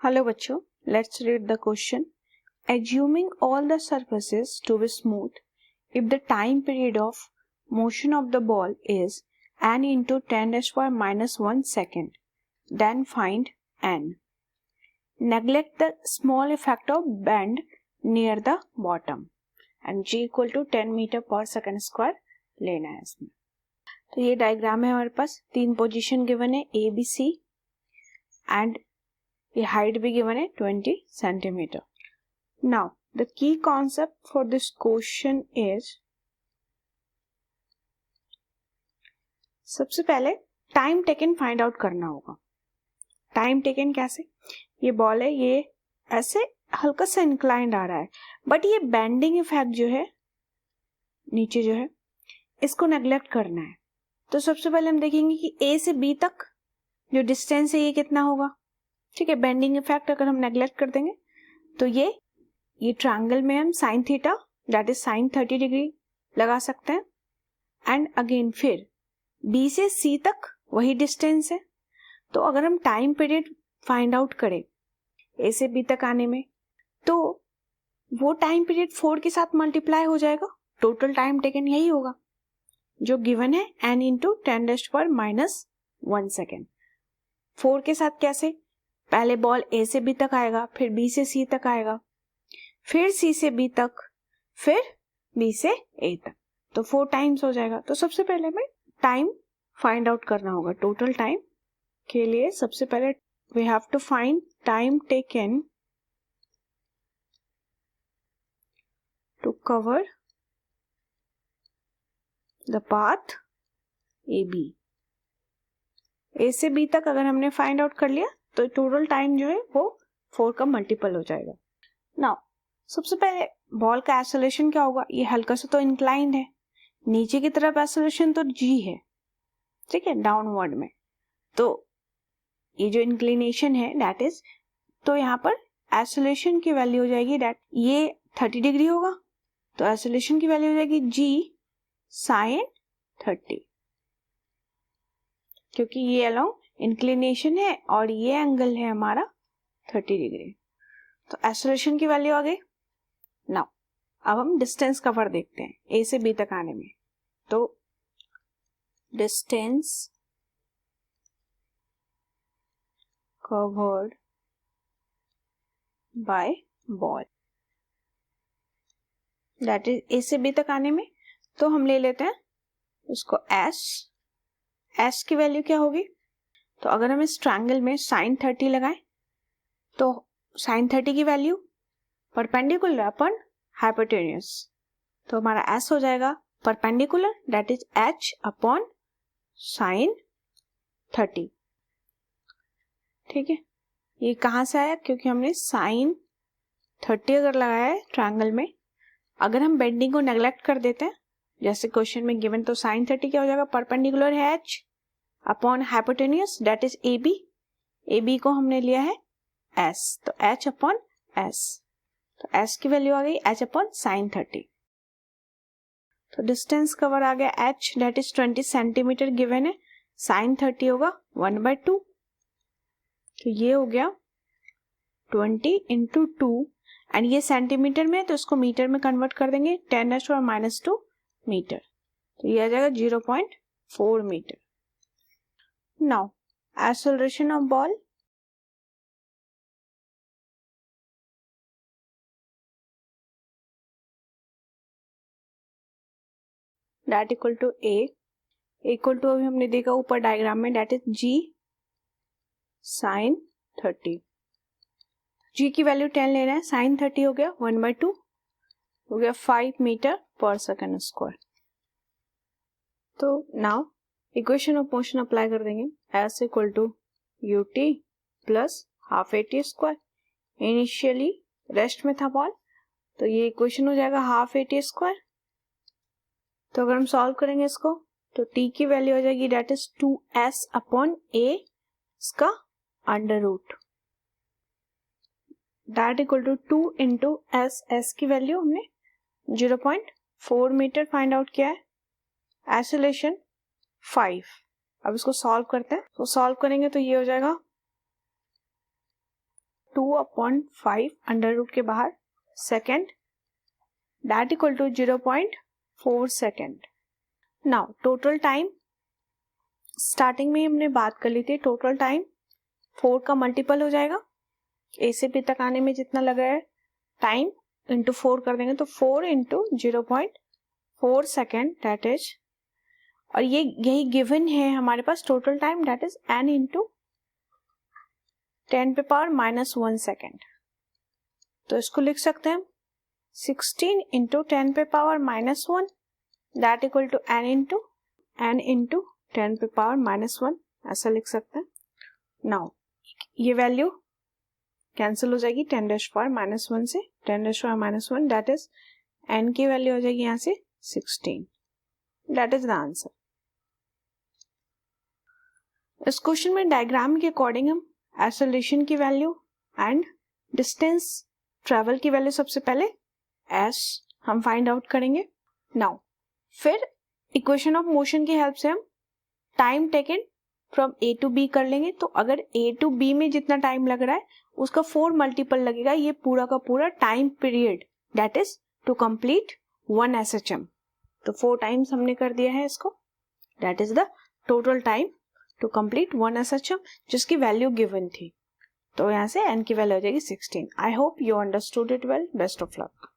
Hello बच्चों, let's read the question. Assuming all the surfaces to be smooth, if the time period of motion of the ball is n into 10 raised to minus 1 second, then find n. Neglect the small effect of bend near the bottom and g equal to 10 meter per second square लेना है इसमें. तो ये diagram है हमारे पास. 3 position given है A B C and ये height भी गिवन है 20 centimetre. Now the key concept for this question is, सबसे पहले टाइम टेकन फाइंड आउट करना होगा. टाइम टेकन कैसे? ये बॉल है, ये ऐसे हल्का सा इंक्लाइंड आ रहा है, बट ये बेंडिंग इफेक्ट जो है नीचे जो है इसको नेग्लेक्ट करना है. तो सबसे पहले हम देखेंगे कि ए से बी तक जो डिस्टेंस है ये कितना होगा. ठीक है, बेंडिंग इफेक्ट अगर हम नेग्लेक्ट कर देंगे तो ये ट्रायंगल में हम sine theta that is sine 30 degree लगा सकते हैं. एंड अगेन फिर बी से सी तक वही डिस्टेंस है. तो अगर हम टाइम पीरियड फाइंड आउट करें ए से बी तक आने में, तो वो टाइम पीरियड 4 के साथ मल्टीप्लाई हो जाएगा. टोटल टाइम टेकन यही होगा जो गिवन है n into 10 raised power minus 1 second. 4 के साथ कैसे? पहले बॉल ए से बी तक आएगा, फिर बी से सी तक आएगा, फिर सी से बी तक, फिर बी से ए तक. तो 4 टाइम्स हो जाएगा. तो सबसे पहले हमें टाइम फाइंड आउट करना होगा. टोटल टाइम के लिए सबसे पहले we have to find time taken to cover the path A B. A से बी तक अगर हमने फाइंड आउट कर लिया तो टोटल टाइम जो है वो 4 का मल्टीपल हो जाएगा. नाउ सबसे पहले बॉल का एक्सेलरेशन क्या होगा. ये हल्का सा तो इंक्लाइंड है, नीचे की तरफ एक्सेलरेशन तो g है, ठीक है, डाउनवर्ड में. तो ये जो इंक्लिनेशन है दैट इज, तो यहाँ पर एक्सेलरेशन की वैल्यू हो जाएगी दैट ये 30 डिग्री होगा, तो एक्सेलरेशन की वैल्यू हो जाएगी g साइन 30, क्योंकि ये अलोंग इंक्लिनेशन है और ये एंगल है हमारा 30 डिग्री. तो एक्सेलरेशन की वैल्यू आ गई. नाउ अब हम डिस्टेंस कवर देखते हैं ए से बी तक आने में. तो distance covered by ball that is ए से बी तक आने में, तो हम ले लेते हैं उसको एस की वैल्यू क्या होगी. तो अगर हम इस ट्रायंगल में साइन 30 लगाएं तो साइन 30 की वैल्यू परपेंडिकुलर अपन हाइपोटेन्यूज, तो हमारा एस हो जाएगा perpendicular that is H upon sine 30. ठीक है, ये कहां से आया? क्योंकि हमने साइन 30 अगर लगाया है ट्रायंगल में, अगर हम बेंडिंग को नेग्लेक्ट कर देते हैं जैसे क्वेश्चन में गिवन, तो साइन 30 क्या हो जाएगा? परपेंडिकुलर है H upon hypotenuse that is A B. A B को हमने लिया है एस, तो एच अपॉन एस. तो एस की वैल्यू आ गई एच अपॉन साइन 30. तो डिस्टेंस कवर आ गया H that is 20 centimetre given है. साइन 30 होगा 1/2, तो ये हो गया 20 इंटू 2 एंड ये सेंटीमीटर में, तो इसको मीटर में कन्वर्ट कर देंगे 10 रेज़्ड पावर माइनस 2 मीटर. तो ये आ जाएगा 0.4 metre. Now acceleration of ball, that equal to A equal to, अभी हमने देखा ऊपर डायग्राम में, that is G sine 30. G की वैल्यू 10 लेना है. साइन 30 हो गया 1/2, हो गया 5 मीटर पर सेकेंड स्क्वायर. तो now equation of motion apply कर देंगे. S equal to U T plus half A T square. Initially rest में था बॉल, तो ये इक्वेशन हो जाएगा हाफ ए टी स्क्वायर. तो अगर हम सॉल्व करेंगे इसको, तो t की वैल्यू हो जाएगी that is 2s upon a इसका under root, that equal to 2 into s की वैल्यू हमने 0.4 मीटर फाइंड आउट किया है. एक्सेलरेशन 5. अब इसको सॉल्व करते हैं. तो सॉल्व करेंगे तो ये हो जाएगा 2/5 अंडर रूट के बाहर second that equal to 0.4 second. Now total time starting में हमने बात कर ली थी, टोटल टाइम 4 का मल्टीपल हो जाएगा, ए से बी तक आने में जितना लग रहा है टाइम इंटू 4 कर देंगे तो 4 इंटू 0.4 सेकेंड दैट इज, और ये यही गिवन है हमारे पास total time that is n into 10 पे पावर -1 सेकेंड। तो इसको लिख सकते हैं हम 16 इंटू 10 पे power -1 that equal to n into 10 पे पावर -1, ऐसा लिख सकते हैं। नाउ ये वैल्यू कैंसिल हो जाएगी 10⁻⁻1 से, 10⁻⁻1 दैट इज n की वैल्यू हो जाएगी यहाँ से 16, दैट इज द आंसर। इस क्वेश्चन में डायग्राम के अकॉर्डिंग हम एक्सेलरेशन की वैल्यू एंड डिस्टेंस ट्रेवल की वैल्यू सबसे पहले s हम फाइंड आउट करेंगे। नाउ फिर इक्वेशन ऑफ मोशन की हेल्प से हम time taken from a to b कर लेंगे। तो अगर a टू b में जितना टाइम लग रहा है उसका 4 मल्टीपल लगेगा ये पूरा का पूरा time period that is to complete 1 SHM। तो 4 टाइम्स हमने कर दिया है इसको, that is the total time to complete 1 SHM जिसकी वैल्यू गिवन थी। तो यहाँ से n की वैल्यू हो जाएगी 16। I hope you understood it well. Best of luck.